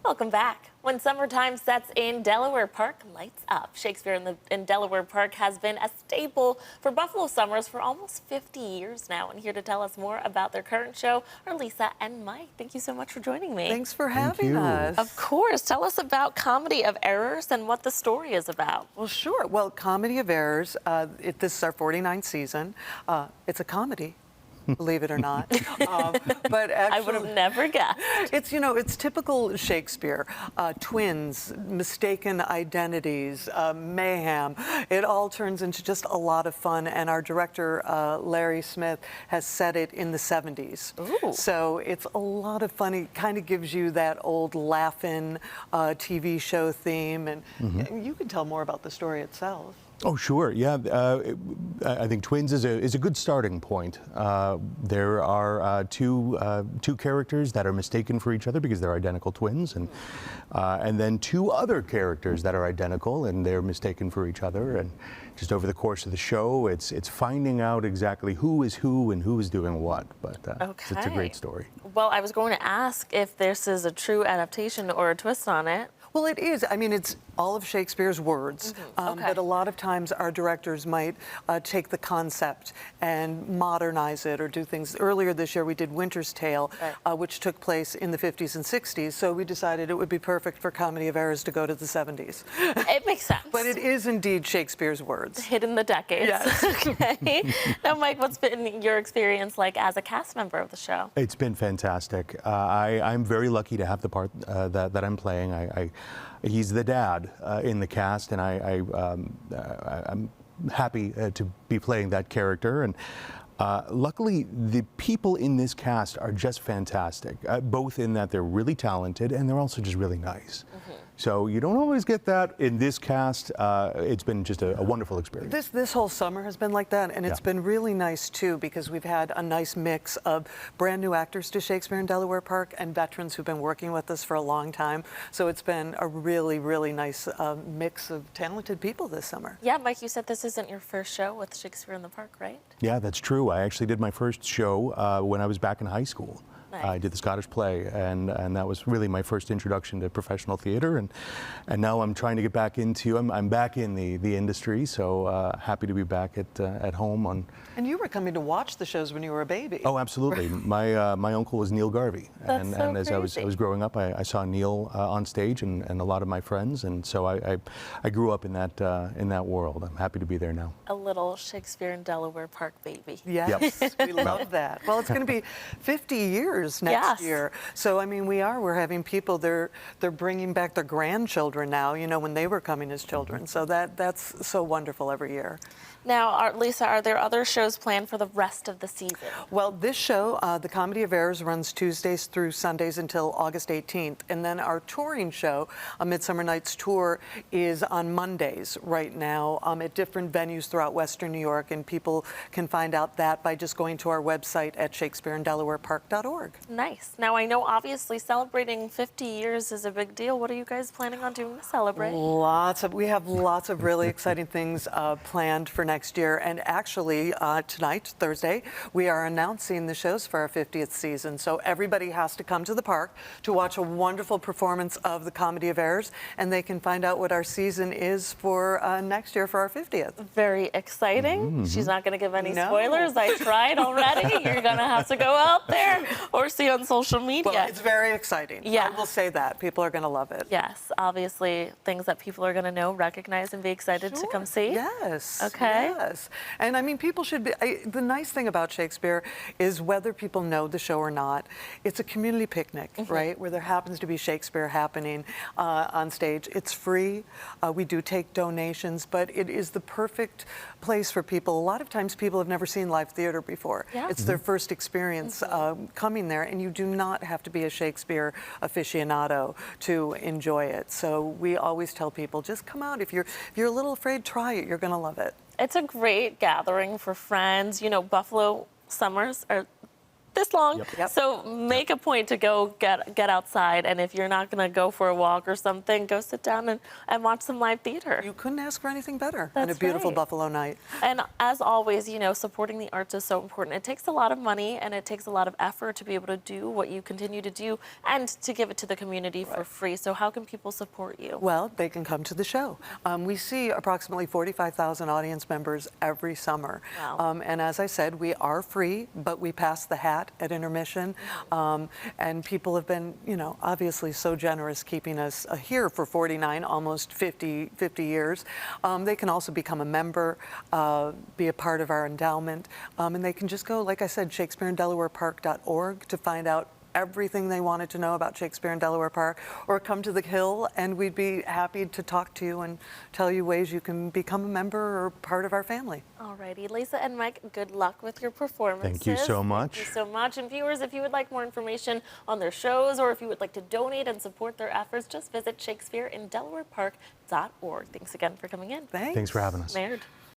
Welcome back. When summertime sets in, Delaware Park lights up. Shakespeare in Delaware Park has been a staple for Buffalo summers for almost 50 years now. And here to tell us more about their current show are Lisa and Mike. Thank you so much for joining me. Thanks for having us. Of course. Tell us about Comedy of Errors and what the story is about. Well, sure. Well, Comedy of Errors, this is our 49th season. It's a comedy. Believe it or not. But actually, I would have never guessed. It's typical Shakespeare. Twins, mistaken identities, mayhem. It all turns into just a lot of fun. And our director, Larry Smith, has set it in the 70s. Ooh. So it's a lot of fun. It kind of gives you that old laugh-in TV show theme. And you can tell more about the story itself. Oh, sure. Yeah, I think Twins is a good starting point. There are two characters that are mistaken for each other because they're identical twins, and then two other characters that are identical and they're mistaken for each other. And just over the course of the show, it's finding out exactly who is who and who is doing what. But it's a great story. Well, I was going to ask if this is a true adaptation or a twist on it. Well, it is. I mean, it's all of Shakespeare's words, but a lot of times our directors might take the concept and modernize it or do things. Earlier this year, we did Winter's Tale, which took place in the 50s and 60s, so we decided it would be perfect for Comedy of Errors to go to the 70s. It makes sense. But it is indeed Shakespeare's words. Hidden the decades. Yes. Okay. Now, Mike, what's been your experience like as a cast member of the show? It's been fantastic. I'm very lucky to have the part that I'm playing. He's the dad in the cast, and I'm happy to be playing that character. And luckily, the people in this cast are just fantastic, both in that they're really talented and they're also just really nice. So you don't always get that in this cast. It's been just a wonderful experience. This whole summer has been like that, and it's been really nice too, because we've had a nice mix of brand new actors to Shakespeare in Delaware Park and veterans who've been working with us for a long time. So it's been a really, really nice mix of talented people this summer. Yeah, Mike, you said this isn't your first show with Shakespeare in the Park, right? Yeah, that's true. I actually did my first show when I was back in high school. Nice. I did the Scottish play, and that was really my first introduction to professional theater, and now I'm trying to get back into. I'm back in the industry, so happy to be back at home on. And you were coming to watch the shows when you were a baby. Oh, absolutely. My uncle was Neil Garvey, and as I was growing up, I saw Neil on stage, and a lot of my friends, and so I grew up in that world. I'm happy to be there now. A little Shakespeare in Delaware Park baby. Yes, we love that. Well, it's going to be 50 years next year. So, I mean, we're having people, they're bringing back their grandchildren now, when they were coming as children. So that's so wonderful every year. Now, Lisa, are there other shows planned for the rest of the season? Well, this show, the Comedy of Errors, runs Tuesdays through Sundays until August 18th. And then our touring show, A Midsummer Night's Tour, is on Mondays right now at different venues throughout Western New York. And people can find out that by just going to our website at shakespeareindelawarepark.org. Nice. Now, I know obviously celebrating 50 years is a big deal. What are you guys planning on doing to celebrate? We have lots of really exciting things planned for next year. And actually, tonight, Thursday, we are announcing the shows for our 50th season. So everybody has to come to the park to watch a wonderful performance of the Comedy of Errors, and they can find out what our season is for next year for our 50th. Very exciting. She's not going to give any spoilers. I tried already. You're going to have to go out there or see on social media. Well, it's very exciting. Yeah. I will say that. People are going to love it. Yes, obviously things that people are going to know, recognize, and be excited to come see. Yes. Okay. Yes. And I mean, people should be, the nice thing about Shakespeare is whether people know the show or not, it's a community picnic, right? Where there happens to be Shakespeare happening on stage. It's free. We do take donations, but it is the perfect place for people. A lot of times people have never seen live theater before. Yeah. It's their first experience coming there, and you do not have to be a Shakespeare aficionado to enjoy it. So we always tell people, just come out. If you're a little afraid, try it. You're going to love it. It's a great gathering for friends. Buffalo summers are this long. Yep. So make a point to go get outside, and if you're not going to go for a walk or something, go sit down and watch some live theater. You couldn't ask for anything better on a That's beautiful right. Buffalo night. And as always, you know, supporting the arts is so important. It takes a lot of money and it takes a lot of effort to be able to do what you continue to do and to give it to the community for free. So how can people support you? Well, they can come to the show. We see approximately 45,000 audience members every summer. Wow. And as I said, we are free, but we pass the hat at intermission. And people have been, you know, obviously so generous keeping us here for 49, almost 50 years. They can also become a member, be a part of our endowment, and they can just go, like I said, ShakespeareInDelawarePark.org to find out everything they wanted to know about Shakespeare in Delaware Park, or come to the Hill, and we'd be happy to talk to you and tell you ways you can become a member or part of our family. Alrighty, Lisa and Mike, good luck with your performances. Thank you so much. Thank you so much. And viewers, if you would like more information on their shows, or if you would like to donate and support their efforts, just visit ShakespeareInDelawarePark.org. Thanks again for coming in. Thanks. Thanks for having us. Maynard.